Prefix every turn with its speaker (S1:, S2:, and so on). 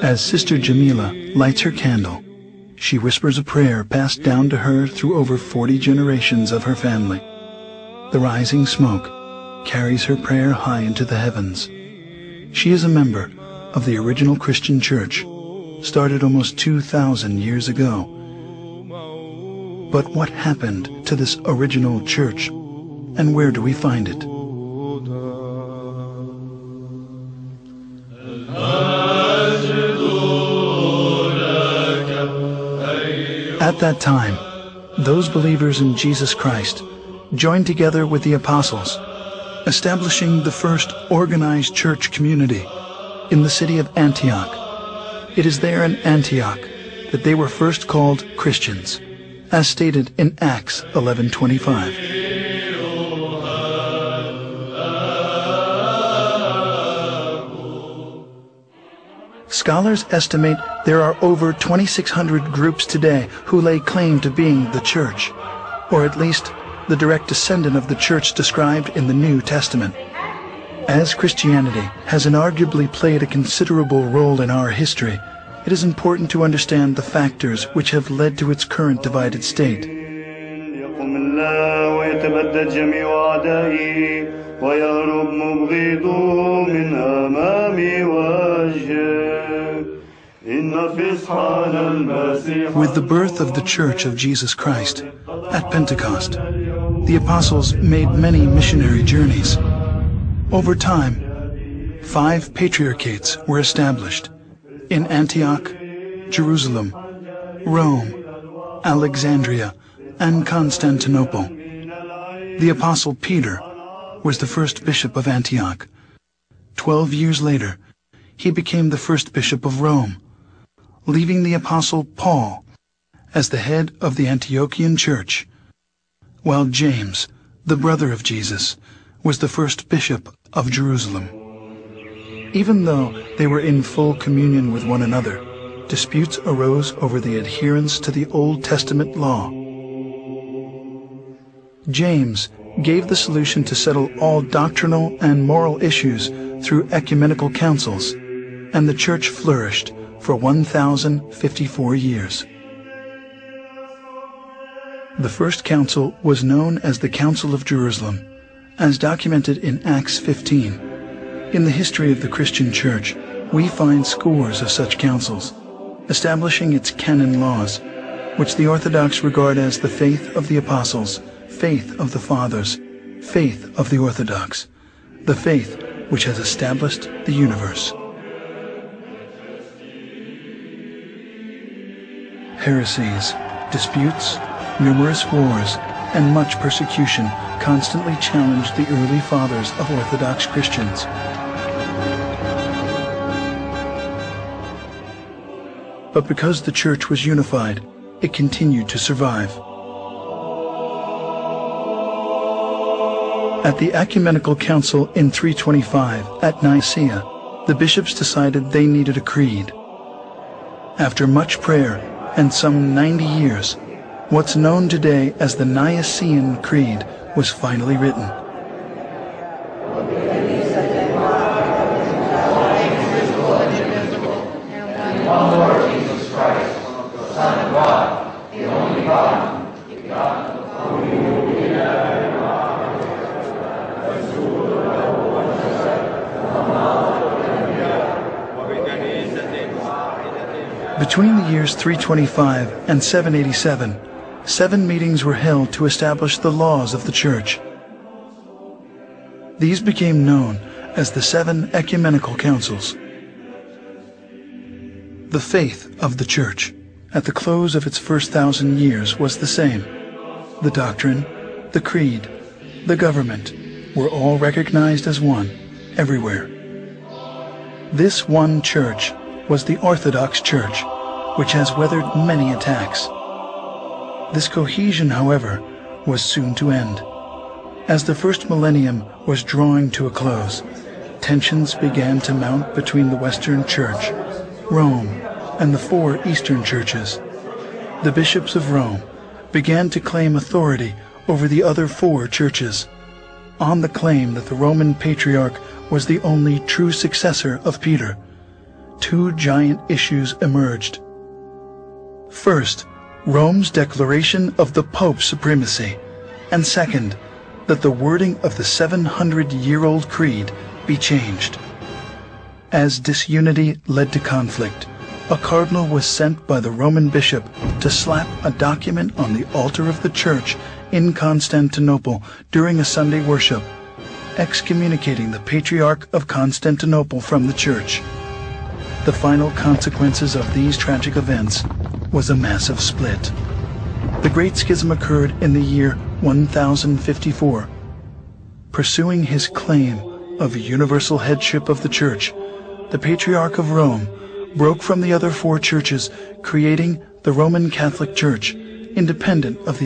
S1: As Sister Jamila lights her candle, she whispers a prayer passed down to her through over 40 generations of her family. The rising smoke carries her prayer high into the heavens. She is a member of the original Christian church, started almost 2,000 years ago. But what happened to this original church, and where do we find it? At that time, those believers in Jesus Christ joined together with the apostles, establishing the first organized church community in the city of Antioch. It is there in Antioch that they were first called Christians, as stated in Acts 11:25. Scholars estimate there are over 2,600 groups today who lay claim to being the church, or at least the direct descendant of the church described in the New Testament. As Christianity has inarguably played a considerable role in our history, it is important to understand the factors which have led to its current divided state. With the birth of the Church of Jesus Christ at Pentecost, the apostles made many missionary journeys. Over time, 5 patriarchates were established in Antioch, Jerusalem, Rome, Alexandria, and Constantinople. The apostle Peter was the first bishop of Antioch. 12 years later, he became the first bishop of Rome, leaving the apostle Paul as the head of the Antiochian church, while James, the brother of Jesus, was the first bishop of Jerusalem. Even though they were in full communion with one another, disputes arose over the adherence to the Old Testament law. James gave the solution to settle all doctrinal and moral issues through ecumenical councils, and the church flourished for 1,054 years. The first council was known as the Council of Jerusalem, as documented in Acts 15. In the history of the Christian Church, we find scores of such councils, establishing its canon laws, which the Orthodox regard as the faith of the apostles, faith of the fathers, faith of the Orthodox, the faith which has established the universe. Heresies, disputes, numerous wars, and much persecution constantly challenged the early fathers of Orthodox Christians. But because the church was unified, it continued to survive. At the Ecumenical Council in 325 at Nicaea, the bishops decided they needed a creed. After much prayer and some 90 years, what's known today as the Nicene Creed was finally written. Between the years 325 and 787, 7 meetings were held to establish the laws of the Church. These became known as the 7 Ecumenical Councils. The faith of the Church at the close of its first 1,000 years was the same. The doctrine, the creed, the government were all recognized as one everywhere. This one church was the Orthodox Church, which has weathered many attacks. This cohesion, however, was soon to end. As the first millennium was drawing to a close, tensions began to mount between the Western Church, Rome, and the 4 Eastern churches. the bishops of Rome began to claim authority over the other 4 churches, on the claim that the Roman Patriarch was the only true successor of Peter. 2 giant issues emerged. First, Rome's declaration of the Pope's supremacy, and second, that the wording of the 700-year-old creed be changed. As disunity led to conflict, a cardinal was sent by the Roman bishop to slap a document on the altar of the church in Constantinople during a Sunday worship, excommunicating the Patriarch of Constantinople from the church. The final consequences of these tragic events was a massive split. The Great Schism occurred in the year 1054. Pursuing his claim of universal headship of the Church, the Patriarch of Rome broke from the other 4 churches, creating the Roman Catholic Church, independent of the